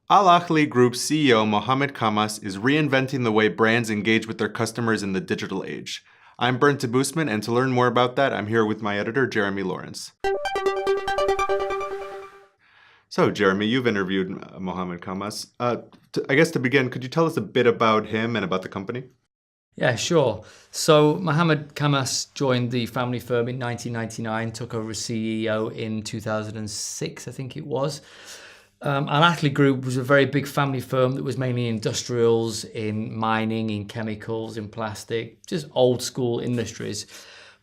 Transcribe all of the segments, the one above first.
Ahli Group CEO Mohammed Khammas is reinventing the way brands engage with their customers in the digital age. I'm Bernd Boostman, and to learn more about that, I'm here with my editor, Jeremy Lawrence. So, Jeremy, you've interviewed Mohammed Khammas. I guess to begin, could you tell us a bit about him and about the company? Yeah, sure. So Mohammed Khammas joined the family firm in 1999, took over as CEO in 2006, I think it was. Ahli Group was a very big family firm that was mainly industrials, in mining, in chemicals, in plastic, just old school industries.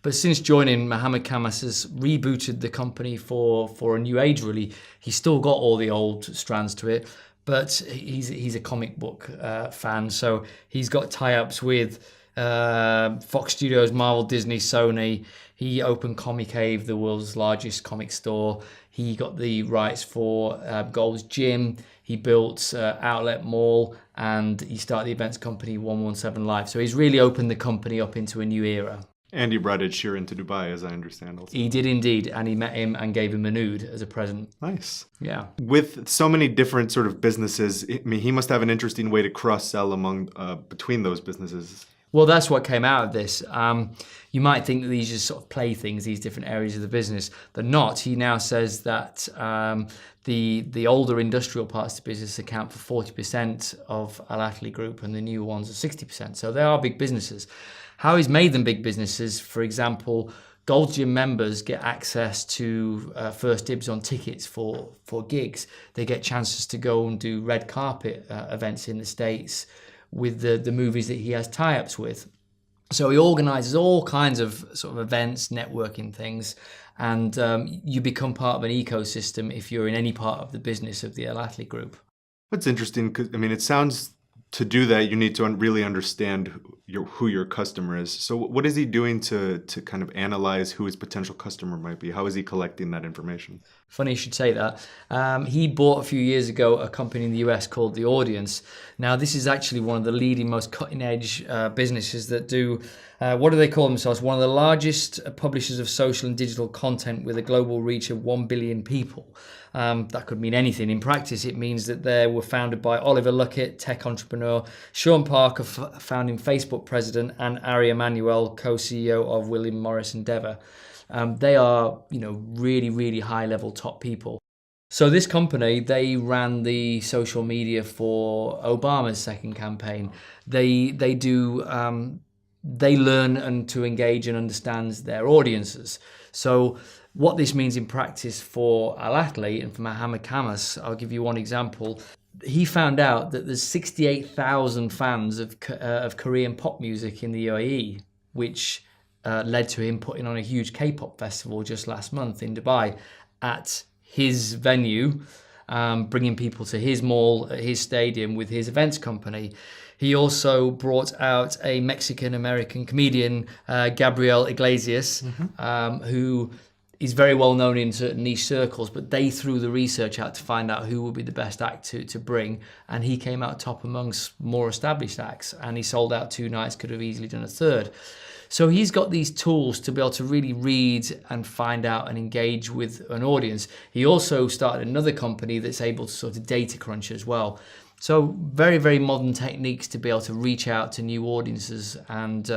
But since joining, Mohammed Khammas has rebooted the company for a new age, really. He's still got all the old strands to it, but he's a comic book fan, so he's got tie-ups with Fox Studios, Marvel, Disney, Sony. He opened Comic Cave, the world's largest comic store. He got the rights for Gold's Gym. He built Outlet Mall, and he started the events company 117 Live. So he's really opened the company up into a new era. And he brought Ed Sheeran to Dubai, as I understand also. He did indeed, and he met him and gave him a nude as a present. Nice. Yeah. With so many different sort of businesses, I mean, he must have an interesting way to cross-sell between those businesses. Well, that's what came out of this. You might think that these are just sort of playthings, these different areas of the business. They're not. He now says that the older industrial parts of the business account for 40% of Ahli Group, and the new ones are 60%. So they are big businesses. How he's made them big businesses, for example, Gold Gym members get access to first dibs on tickets for gigs. They get chances to go and do red carpet events in the States with the movies that he has tie-ups with. So he organizes all kinds of sort of events, networking things, and you become part of an ecosystem if you're in any part of the business of the Ahli Group. That's interesting, because I mean, it sounds to do that, you need to really understand who your customer is. So what is he doing to kind of analyze who his potential customer might be? How is he collecting that information? Funny you should say that. He bought a few years ago a company in the US called The Audience. Now, this is actually one of the leading, most cutting-edge businesses that do, what do they call themselves? One of the largest publishers of social and digital content with a global reach of 1 billion people. That could mean anything. In practice, it means that they were founded by Oliver Luckett, tech entrepreneur, Sean Parker, founding Facebook president, and Ari Emanuel, co-CEO of William Morris Endeavor. They are, really, really high-level top people. So this company, they ran the social media for Obama's second campaign. They learn and to engage and understand their audiences. So what this means in practice for Ahli and for Mohammed Khammas, I'll give you one example. He found out that there's 68,000 fans of Korean pop music in the UAE, which led to him putting on a huge K-pop festival just last month in Dubai at his venue, bringing people to his mall, his stadium with his events company. He also brought out a Mexican-American comedian, Gabriel Iglesias, who is very well known in certain niche circles, but they threw the research out to find out who would be the best act to bring, and he came out top amongst more established acts, and he sold out 2 nights, could have easily done a third. So he's got these tools to be able to really read and find out and engage with an audience. He also started another company that's able to sort of data crunch as well. So very, very modern techniques to be able to reach out to new audiences and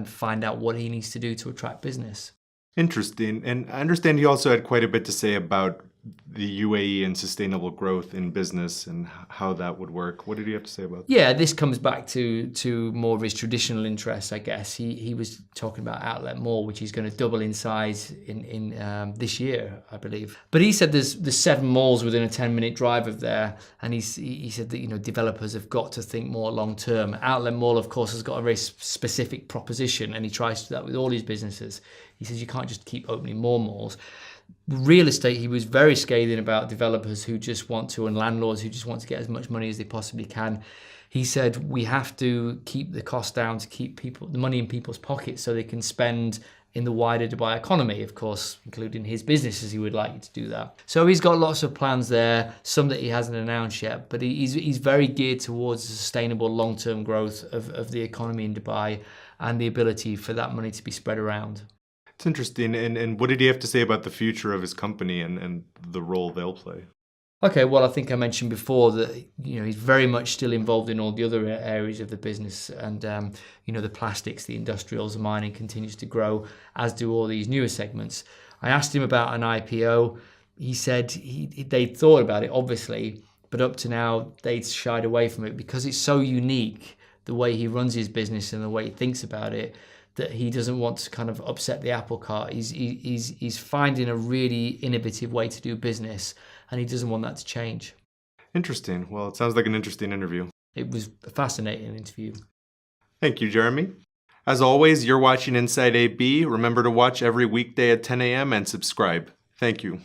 find out what he needs to do to attract business. Interesting. And I understand he also had quite a bit to say about the UAE and sustainable growth in business and how that would work. What did he have to say about that? Yeah, this comes back to more of his traditional interests, I guess. He was talking about Outlet Mall, which is going to double in size in this year, I believe. But he said there's 7 malls within a 10-minute drive of there, and he said that developers have got to think more long term. Outlet Mall, of course, has got a very specific proposition, and he tries to do that with all his businesses. He says you can't just keep opening more malls. Real estate, he was very scathing about developers who just want to, and landlords who just want to get as much money as they possibly can. He said we have to keep the cost down to keep the money in people's pockets so they can spend in the wider Dubai economy, of course, including his businesses. He would like you to do that. So he's got lots of plans there, some that he hasn't announced yet, but he's very geared towards the sustainable long-term growth of the economy in Dubai and the ability for that money to be spread around. It's interesting. And what did he have to say about the future of his company and the role they'll play? Okay, well, I think I mentioned before that he's very much still involved in all the other areas of the business, and the plastics, the industrials, the mining continues to grow, as do all these newer segments. I asked him about an IPO. He said they'd thought about it, obviously, but up to now they'd shied away from it because it's so unique the way he runs his business and the way he thinks about it, that he doesn't want to kind of upset the apple cart. He's finding a really innovative way to do business, and he doesn't want that to change. Interesting. Well, it sounds like an interesting interview. It was a fascinating interview. Thank you, Jeremy. As always, you're watching Inside AB. Remember to watch every weekday at 10 a.m. and subscribe. Thank you.